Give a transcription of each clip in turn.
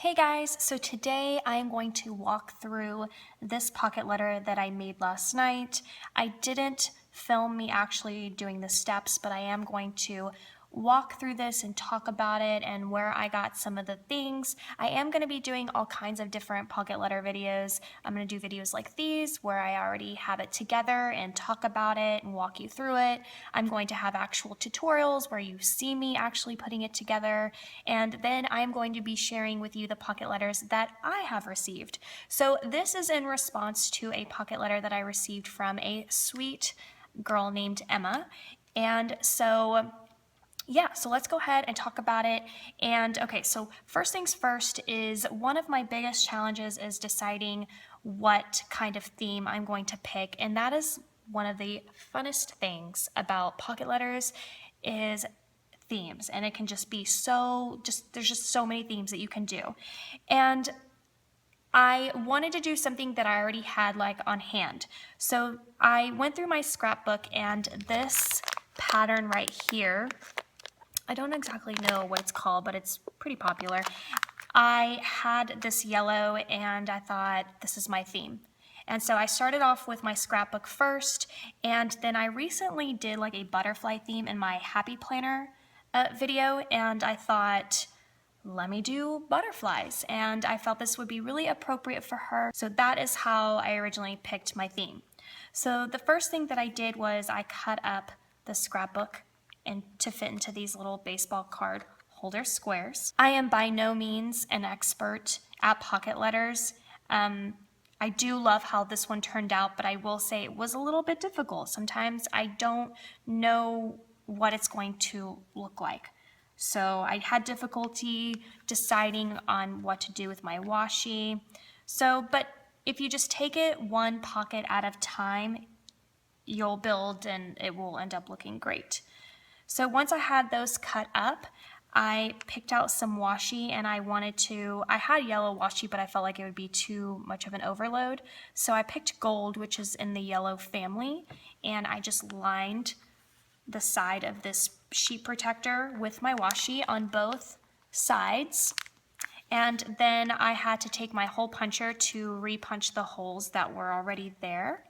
Hey guys, so today I'm going to walk through this pocket letter that I made last night. I didn't film me actually doing the steps, but I am going to walk through this and talk about it and where I got some of the things. I am going to be doing all kinds of different pocket letter videos. I'm going to do videos like these where I already have it together and talk about it and walk you through it. I'm going to have actual tutorials where you see me actually putting it together, and then I'm going to be sharing with you the pocket letters that I have received. So this is in response to a pocket letter that I received from a sweet girl named Emma. And so yeah, so let's go ahead and talk about it. And okay, so first things first is one of my biggest challenges is deciding what kind of theme I'm going to pick. And that is one of the funnest things about pocket letters is themes. And it can just be there's just so many themes that you can do. And I wanted to do something that I already had like on hand. So I went through my scrapbook, and this pattern right here, I don't exactly know what it's called, but it's pretty popular. I had this yellow and I thought, this is my theme. And so I started off with my scrapbook first, and then I recently did like a butterfly theme in my Happy Planner video, and I thought, let me do butterflies. And I felt this would be really appropriate for her. So that is how I originally picked my theme. So the first thing that I did was I cut up the scrapbook and to fit into these little baseball card holder squares. I am by no means an expert at pocket letters. I do love how this one turned out, but I will say it was a little bit difficult. Sometimes I don't know what it's going to look like. So I had difficulty deciding on what to do with my washi. But if you just take it one pocket at a time, you'll build and it will end up looking great. So once I had those cut up, I picked out some washi, and I had yellow washi, but I felt like it would be too much of an overload. So I picked gold, which is in the yellow family, and I just lined the side of this sheet protector with my washi on both sides. And then I had to take my hole puncher to re-punch the holes that were already there.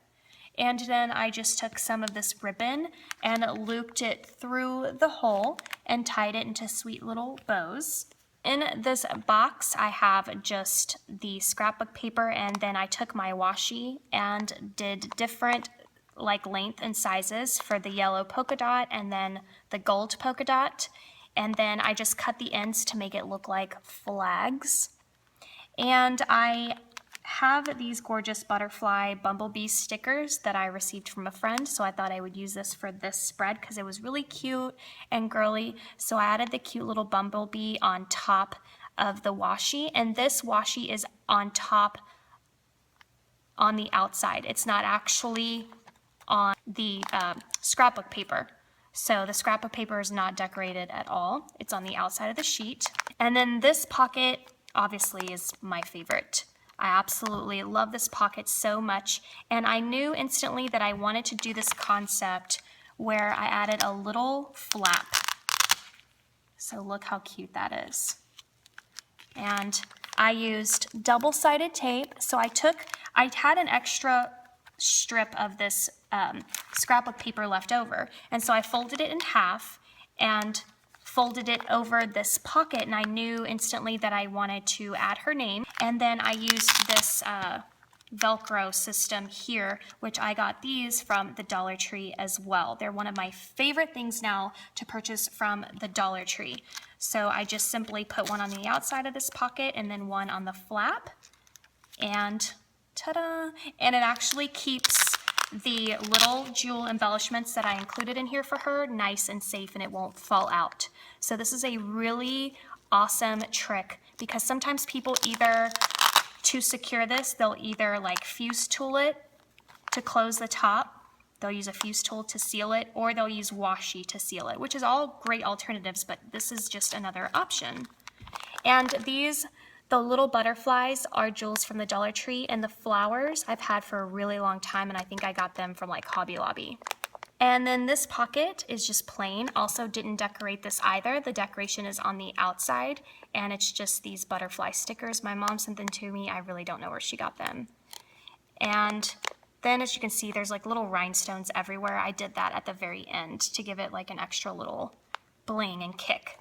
And then I just took some of this ribbon and looped it through the hole and tied it into sweet little bows. In this box, I have just the scrapbook paper, and then I took my washi and did different like length and sizes for the yellow polka dot and then the gold polka dot. And then I just cut the ends to make it look like flags. And I have these gorgeous butterfly bumblebee stickers that I received from a friend, so I thought I would use this for this spread because it was really cute and girly. So I added the cute little bumblebee on top of the washi, and this washi is on top on the outside. It's not actually on the scrapbook paper. So the scrapbook paper is not decorated at all. It's on the outside of the sheet. And then this pocket obviously is my favorite. I absolutely love this pocket so much, and I knew instantly that I wanted to do this concept where I added a little flap. So look how cute that is. And I used double-sided tape. So I had an extra strip of this scrapbook paper left over, and so I folded it in half and folded it over this pocket, and I knew instantly that I wanted to add her name. And then I used this Velcro system here, which I got these from the Dollar Tree as well. They're one of my favorite things now to purchase from the Dollar Tree. So I just simply put one on the outside of this pocket and then one on the flap, and ta-da! And it actually keeps the little jewel embellishments that I included in here for her nice and safe, and it won't fall out. So this is a really awesome trick, because sometimes people to secure this, they'll either like fuse tool it to close the top, they'll use a fuse tool to seal it, or they'll use washi to seal it, which is all great alternatives, but this is just another option. And the little butterflies are jewels from the Dollar Tree, and the flowers I've had for a really long time, and I think I got them from like Hobby Lobby. And then this pocket is just plain. Also didn't decorate this either. The decoration is on the outside, and it's just these butterfly stickers. My mom sent them to me. I really don't know where she got them. And then as you can see, there's like little rhinestones everywhere. I did that at the very end to give it like an extra little bling and kick.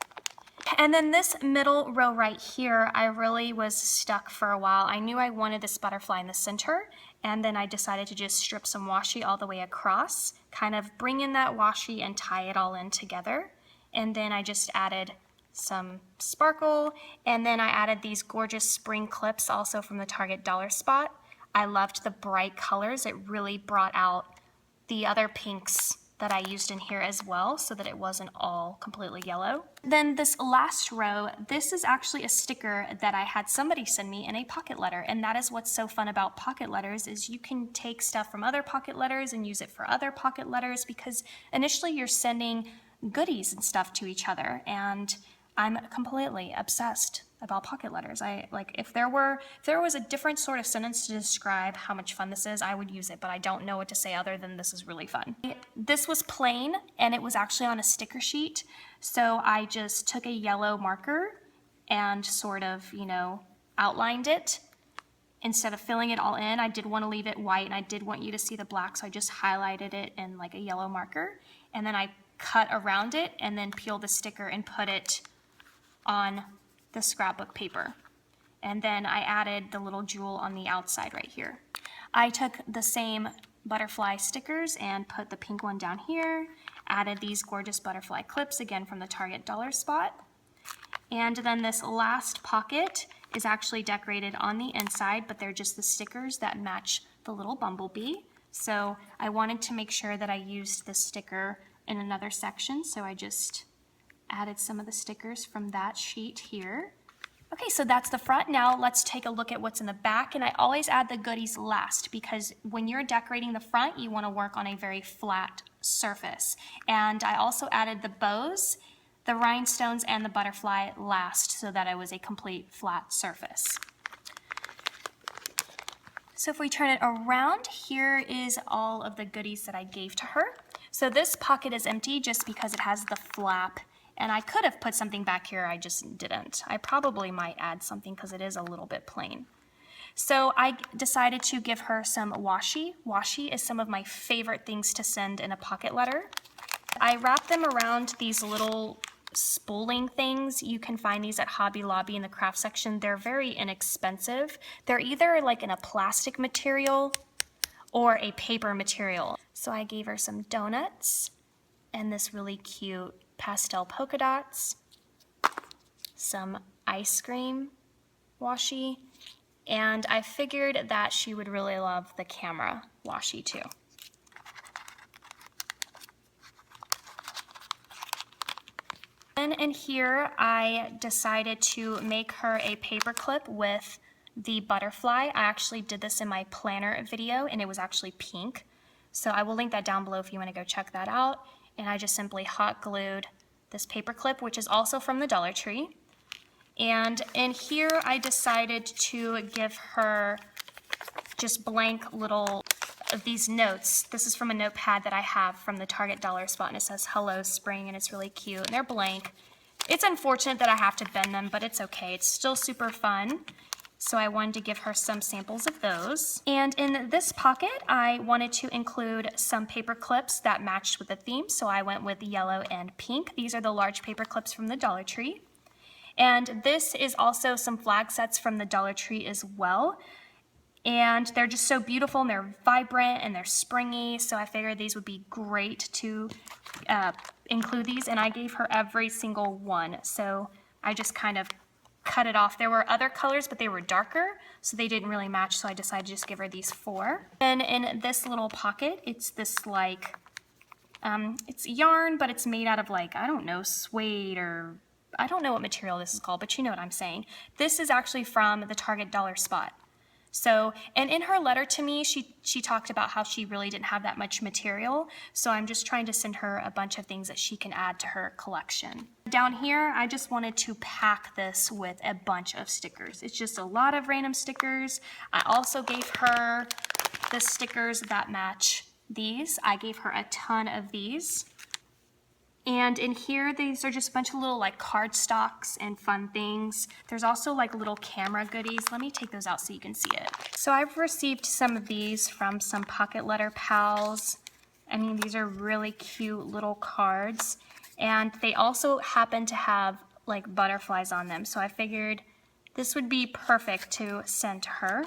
And then this middle row right here, I really was stuck for a while. I knew I wanted this butterfly in the center, and then I decided to just strip some washi all the way across, kind of bring in that washi and tie it all in together. And then I just added some sparkle, and then I added these gorgeous spring clips also from the Target Dollar Spot. I loved the bright colors. It really brought out the other pinks that I used in here as well, so that it wasn't all completely yellow. Then this last row, this is actually a sticker that I had somebody send me in a pocket letter, and that is what's so fun about pocket letters, is you can take stuff from other pocket letters and use it for other pocket letters, because initially you're sending goodies and stuff to each other, and I'm completely obsessed about pocket letters. If there was a different sort of sentence to describe how much fun this is, I would use it, but I don't know what to say other than this is really fun. This was plain, and it was actually on a sticker sheet, so I just took a yellow marker and sort of, outlined it. Instead of filling it all in, I did want to leave it white, and I did want you to see the black, so I just highlighted it in like a yellow marker, and then I cut around it and then peeled the sticker and put it on the scrapbook paper. And then I added the little jewel on the outside right here. I took the same butterfly stickers and put the pink one down here, added these gorgeous butterfly clips, again from the Target Dollar Spot. And then this last pocket is actually decorated on the inside, but they're just the stickers that match the little bumblebee. So I wanted to make sure that I used the sticker in another section, so I just added some of the stickers from that sheet here. Okay, so that's the front. Now let's take a look at what's in the back, and I always add the goodies last, because when you're decorating the front, you want to work on a very flat surface. And I also added the bows, the rhinestones, and the butterfly last, so that it was a complete flat surface. So if we turn it around, here is all of the goodies that I gave to her. So this pocket is empty just because it has the flap, and I could have put something back here, I just didn't. I probably might add something because it is a little bit plain. So I decided to give her some washi. Washi is some of my favorite things to send in a pocket letter. I wrapped them around these little spooling things. You can find these at Hobby Lobby in the craft section. They're very inexpensive. They're either like in a plastic material or a paper material. So I gave her some donuts and this really cute pastel polka dots, some ice cream washi, and I figured that she would really love the camera washi too. And in here, I decided to make her a paper clip with the butterfly. I actually did this in my planner video, and it was actually pink. So I will link that down below if you want to go check that out. And I just simply hot glued this paper clip, which is also from the Dollar Tree. And in here, I decided to give her just blank little of these notes. This is from a notepad that I have from the Target Dollar Spot, and it says "Hello Spring," and it's really cute, and they're blank. It's unfortunate that I have to bend them, but it's okay. It's still super fun. So I wanted to give her some samples of those. And in this pocket, I wanted to include some paper clips that matched with the theme, so I went with yellow and pink. These are the large paper clips from the Dollar Tree. And this is also some flag sets from the Dollar Tree as well. And they're just so beautiful, and they're vibrant, and they're springy, so I figured these would be great to include these, and I gave her every single one. So I just kind of cut it off. There were other colors, but they were darker, so they didn't really match, so I decided to just give her these 4. Then in this little pocket, it's this like, it's yarn, but it's made out of like, I don't know, suede, or I don't know what material this is called, but you know what I'm saying. This is actually from the Target Dollar Spot. So, and in her letter to me, she talked about how she really didn't have that much material, so I'm just trying to send her a bunch of things that she can add to her collection. Down here, I just wanted to pack this with a bunch of stickers. It's just a lot of random stickers. I also gave her the stickers that match these. I gave her a ton of these. And in here, these are just a bunch of little like card stocks and fun things. There's also like little camera goodies. Let me take those out so you can see it. So I've received some of these from some Pocket Letter pals. I mean, these are really cute little cards. And they also happen to have like butterflies on them. So I figured this would be perfect to send to her.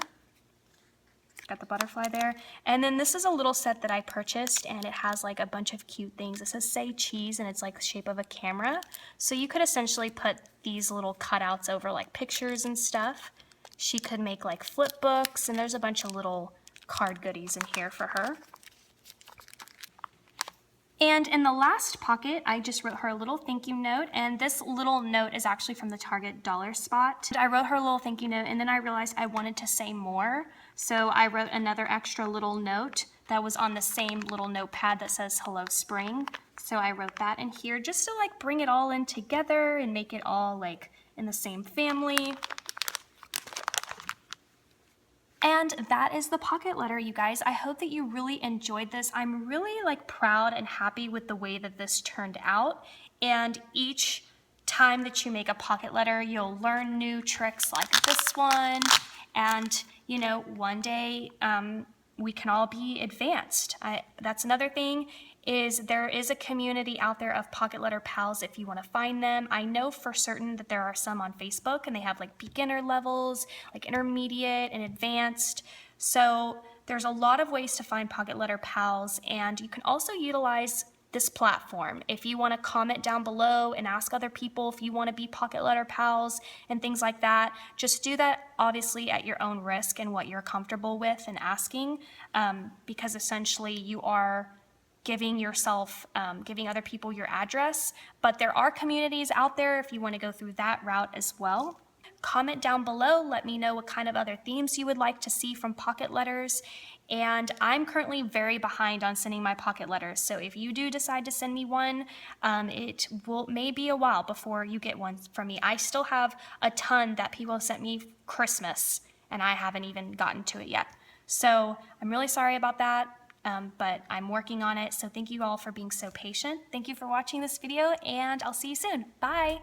Got the butterfly there. And then this is a little set that I purchased, and it has like a bunch of cute things. It says "Say Cheese," and it's like the shape of a camera. So you could essentially put these little cutouts over like pictures and stuff. She could make like flip books, and there's a bunch of little card goodies in here for her. And in the last pocket, I just wrote her a little thank you note, and this little note is actually from the Target dollar spot. I wrote her a little thank you note, and then I realized I wanted to say more, so I wrote another extra little note that was on the same little notepad that says "Hello Spring." So I wrote that in here just to like bring it all in together and make it all like in the same family. And that is the pocket letter, you guys. I hope that you really enjoyed this. I'm really like proud and happy with the way that this turned out. And each time that you make a pocket letter, you'll learn new tricks like this one. And you know, one day we can all be advanced. That's another thing, is there is a community out there of pocket letter pals if you want to find them. I know for certain that there are some on Facebook, and they have like beginner levels, like intermediate and advanced. So there's a lot of ways to find pocket letter pals, and you can also utilize this platform. If you want to comment down below and ask other people if you want to be pocket letter pals and things like that, just do that obviously at your own risk and what you're comfortable with and asking, because essentially you are giving yourself, giving other people your address. But there are communities out there if you want to go through that route as well. Comment down below, let me know what kind of other themes you would like to see from pocket letters. And I'm currently very behind on sending my pocket letters, so if you do decide to send me one, may be a while before you get one from me. I still have a ton that people sent me Christmas, and I haven't even gotten to it yet. So I'm really sorry about that, but I'm working on it, so thank you all for being so patient. Thank you for watching this video, and I'll see you soon. Bye!